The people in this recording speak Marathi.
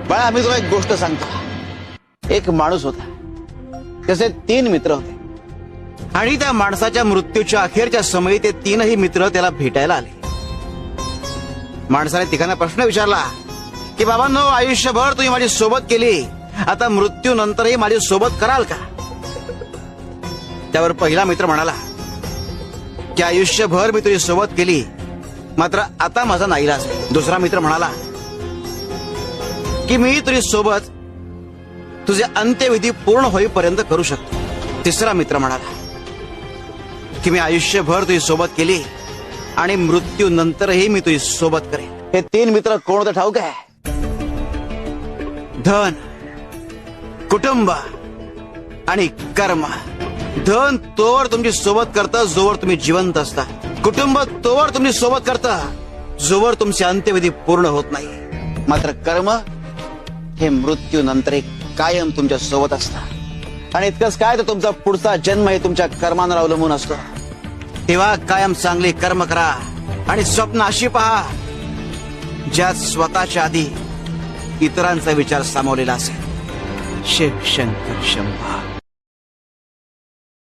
बाळा, मी तुला एक गोष्ट सांगतो. एक माणूस होता, त्याचे 3 मित्र होते आणि त्या माणसाच्या मृत्यूच्या अखेरच्या समयी ते 3ही मित्र त्याला भेटायला आले. माणसाने तिघांना प्रश्न विचारला की बाबांनो, आयुष्यभर तुम्ही माझी सोबत केली, आता मृत्यूनंतरही माझी सोबत कराल का? त्यावर पहिला मित्र म्हणाला की आयुष्यभर मी तुझी सोबत केली, मात्र आता माझा नाईलाज आहे. दुसरा मित्र म्हणाला की मी तुझी सोबत तुझे अंत्यविधी पूर्ण होईपर्यंत करू शकतो. तिसरा मित्र म्हणाला की मी आयुष्यभर तुझी सोबत केली आणि मृत्यूनंतरही मी तुझी सोबत करेन. हे 3 मित्र कोण होते ठाऊक आहे? धन, कुटुंब आणि कर्म. धन तोवर तुमची सोबत करतं जोवर तुम्ही जिवंत असता. कुटुंब तोवर तुमची सोबत करतं जोवर तुमचे अंत्यविधी पूर्ण होत नाही. मात्र कर्म हे मृत्यूनंतर कायम तुमच्या सोबत असतात. आणि इतकंच काय, तर तुमचा पुढचा जन्म हे तुमच्या कर्मांवर अवलंबून असतो. तेव्हा कायम चांगली कर्म करा आणि स्वप्न अशी पहा ज्यात स्वतःच्या आधी इतरांचा विचार सामावलेला असेल. शिव शंकर शंभा.